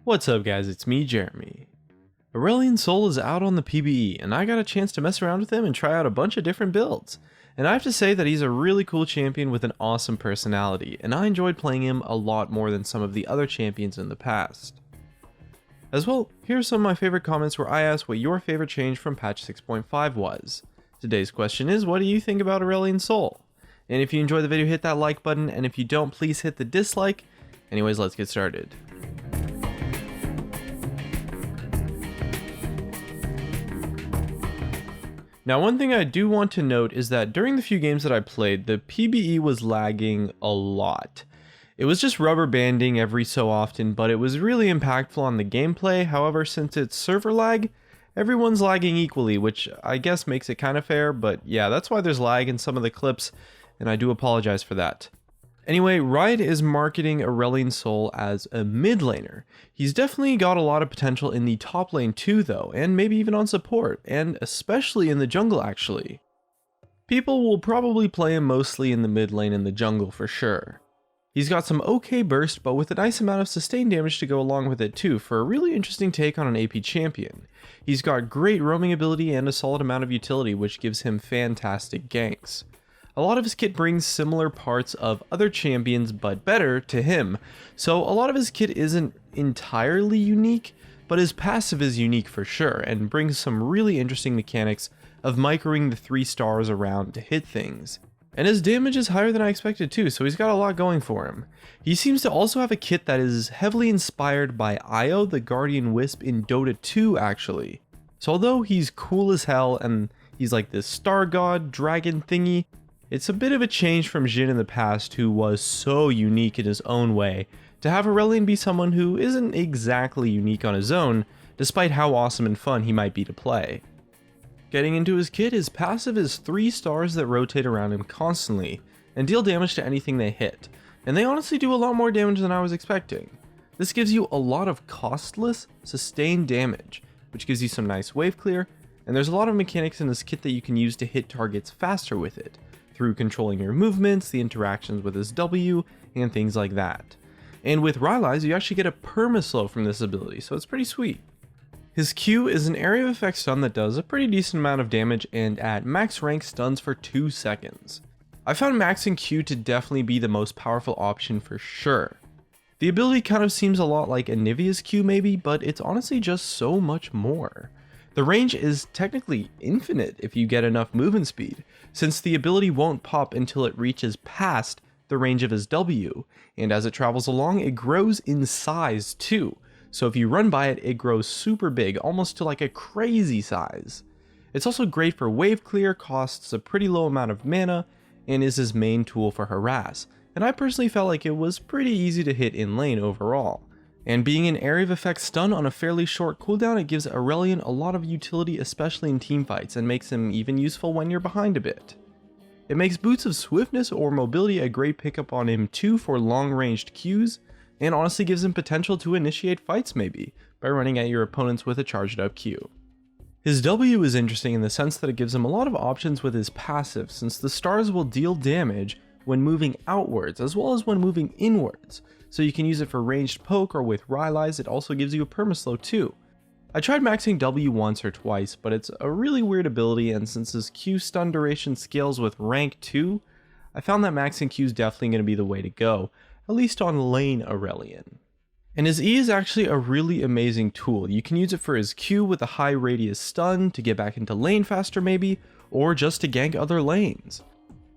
What's up guys, it's me, Jeremy. Aurelion Sol is out on the PBE, and I got a chance to mess around with him and try out a bunch of different builds. And I have to say that he's a really cool champion with an awesome personality, and I enjoyed playing him a lot more than some of the other champions in the past. As well, here are some of my favorite comments where I asked what your favorite change from patch 6.5 was. Today's question is, what do you think about Aurelion Sol? And if you enjoyed the video, hit that like button, and if you don't, please hit the dislike. Anyways, let's get started. Now, one thing I do want to note is that during the few games that I played, the PBE was lagging a lot. It was just rubber banding every so often, but it was really impactful on the gameplay. However, since it's server lag, everyone's lagging equally, which I guess makes it kind of fair, but yeah, that's why there's lag in some of the clips, and I do apologize for that. Anyway, Riot is marketing Aurelion Sol as a mid laner. He's definitely got a lot of potential in the top lane too though, and maybe even on support, and especially in the jungle actually. People will probably play him mostly in the mid lane and the jungle for sure. He's got some okay burst, but with a nice amount of sustained damage to go along with it too, for a really interesting take on an AP champion. He's got great roaming ability and a solid amount of utility, which gives him fantastic ganks. A lot of his kit brings similar parts of other champions, but better to him. So a lot of his kit isn't entirely unique, but his passive is unique for sure, and brings some really interesting mechanics of microing the 3 stars around to hit things. And his damage is higher than I expected too, so he's got a lot going for him. He seems to also have a kit that is heavily inspired by Io, the Guardian Wisp in Dota 2 actually. So although he's cool as hell and he's like this star god dragon thingy, it's a bit of a change from Jhin in the past, who was so unique in his own way, to have Aurelion be someone who isn't exactly unique on his own, despite how awesome and fun he might be to play. Getting into his kit, his passive is 3 stars that rotate around him constantly, and deal damage to anything they hit, and they honestly do a lot more damage than I was expecting. This gives you a lot of costless, sustained damage, which gives you some nice wave clear, and there's a lot of mechanics in this kit that you can use to hit targets faster with it, through controlling your movements, the interactions with his W, and things like that. And with Rylai's, you actually get a perma-slow from this ability, so it's pretty sweet. His Q is an area of effect stun that does a pretty decent amount of damage, and at max rank stuns for 2 seconds. I found maxing Q to definitely be the most powerful option for sure. The ability kind of seems a lot like Anivia's Q maybe, but it's honestly just so much more. The range is technically infinite if you get enough movement speed, since the ability won't pop until it reaches past the range of his W, and as it travels along, it grows in size too. So if you run by it, it grows super big, almost to like a crazy size. It's also great for wave clear, costs a pretty low amount of mana, and is his main tool for harass, and I personally felt like it was pretty easy to hit in lane overall. And being an area of effect stun on a fairly short cooldown, it gives Aurelion a lot of utility, especially in teamfights, and makes him even useful when you're behind a bit. It makes Boots of Swiftness or Mobility a great pickup on him too for long-ranged Qs, and honestly gives him potential to initiate fights maybe, by running at your opponents with a charged up Q. His W is interesting in the sense that it gives him a lot of options with his passive, since the stars will deal damage when moving outwards as well as when moving inwards, so you can use it for ranged poke, or with Rylai's it also gives you a perma-slow too. I tried maxing W once or twice, but it's a really weird ability, and since his Q stun duration scales with rank 2, I found that maxing Q is definitely going to be the way to go, at least on lane Aurelion. And his E is actually a really amazing tool. You can use it for his Q with a high radius stun to get back into lane faster maybe, or just to gank other lanes.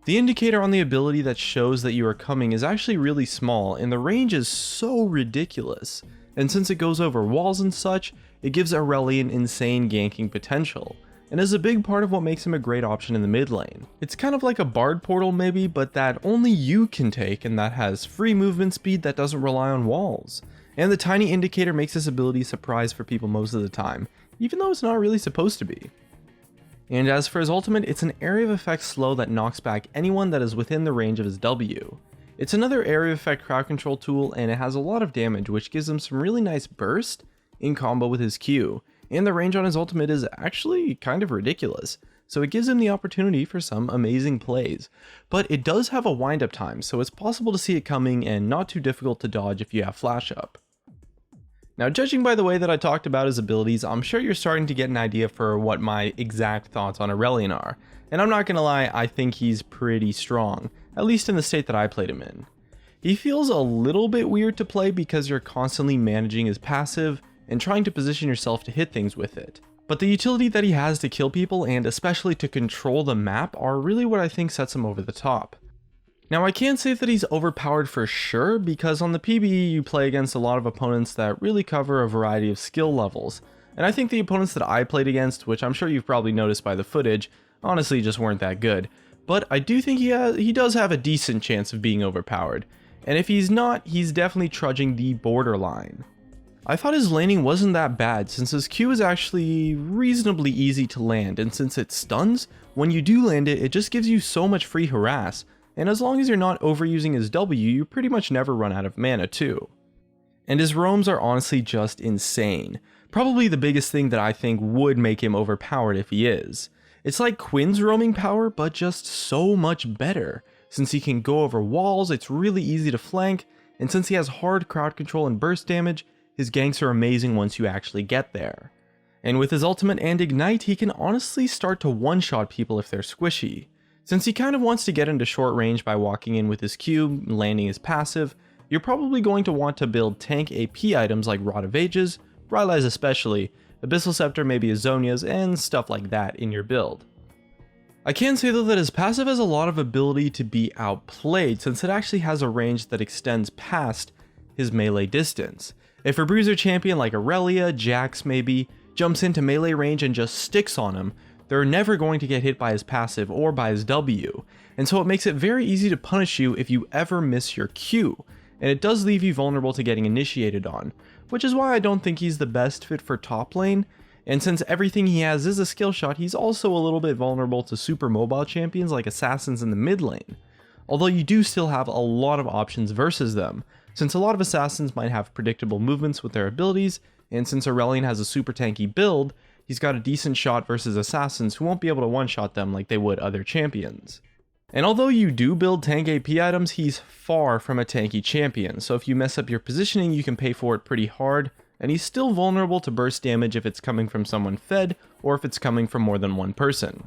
The indicator on the ability that shows that you are coming is actually really small, and the range is so ridiculous, and since it goes over walls and such, it gives Aurelion insane ganking potential, and is a big part of what makes him a great option in the mid lane. It's kind of like a Bard portal maybe, but that only you can take, and that has free movement speed that doesn't rely on walls. And the tiny indicator makes this ability a surprise for people most of the time, even though it's not really supposed to be. And as for his ultimate, it's an area of effect slow that knocks back anyone that is within the range of his W. It's another area of effect crowd control tool, and it has a lot of damage, which gives him some really nice burst in combo with his Q, and the range on his ultimate is actually kind of ridiculous, so it gives him the opportunity for some amazing plays. But it does have a wind up time, so it's possible to see it coming and not too difficult to dodge if you have flash up. Now, judging by the way that I talked about his abilities, I'm sure you're starting to get an idea for what my exact thoughts on Aurelion are. And I'm not gonna lie, I think he's pretty strong, at least in the state that I played him in. He feels a little bit weird to play because you're constantly managing his passive and trying to position yourself to hit things with it. But the utility that he has to kill people and especially to control the map are really what I think sets him over the top. Now, I can't say that he's overpowered for sure, because on the PBE you play against a lot of opponents that really cover a variety of skill levels, and I think the opponents that I played against, which I'm sure you've probably noticed by the footage, honestly just weren't that good. But I do think he does have a decent chance of being overpowered, and if he's not, he's definitely trudging the borderline. I thought his landing wasn't that bad, since his Q is actually reasonably easy to land, and since it stuns, when you do land it, it just gives you so much free harass. And as long as you're not overusing his W, you pretty much never run out of mana too. And his roams are honestly just insane. Probably the biggest thing that I think would make him overpowered if he is. It's like Quinn's roaming power, but just so much better. Since he can go over walls, it's really easy to flank, and since he has hard crowd control and burst damage, his ganks are amazing once you actually get there. And with his ultimate and ignite, he can honestly start to one-shot people if they're squishy. Since he kind of wants to get into short range by walking in with his Q, landing his passive, you're probably going to want to build tank AP items like Rod of Ages, Rylai's especially, Abyssal Scepter, maybe Azonia's, and stuff like that in your build. I can say though that his passive has a lot of ability to be outplayed, since it actually has a range that extends past his melee distance. If a bruiser champion like Aurelia, Jax maybe, jumps into melee range and just sticks on him, they're never going to get hit by his passive or by his W, and so it makes it very easy to punish you if you ever miss your Q, and it does leave you vulnerable to getting initiated on, which is why I don't think he's the best fit for top lane, and since everything he has is a skill shot, he's also a little bit vulnerable to super mobile champions like assassins in the mid lane, although you do still have a lot of options versus them, since a lot of assassins might have predictable movements with their abilities, and since Aurelion has a super tanky build, he's got a decent shot versus assassins who won't be able to one-shot them like they would other champions. And although you do build tank AP items, he's far from a tanky champion, so if you mess up your positioning you can pay for it pretty hard, and he's still vulnerable to burst damage if it's coming from someone fed, or if it's coming from more than one person.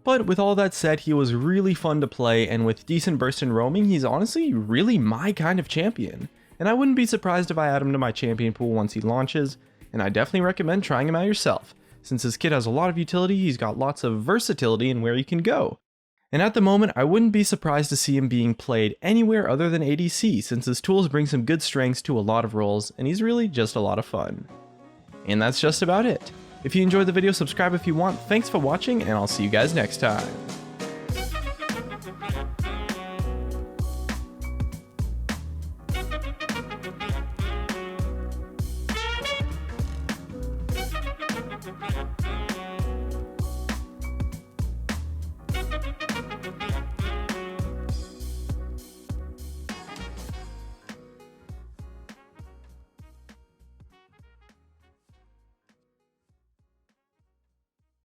But with all that said, he was really fun to play, and with decent burst and roaming, he's honestly really my kind of champion. And I wouldn't be surprised if I add him to my champion pool once he launches, and I definitely recommend trying him out yourself. Since his kit has a lot of utility, he's got lots of versatility in where he can go. And at the moment, I wouldn't be surprised to see him being played anywhere other than ADC, since his tools bring some good strengths to a lot of roles, and he's really just a lot of fun. And that's just about it. If you enjoyed the video, subscribe if you want. Thanks for watching, and I'll see you guys next time.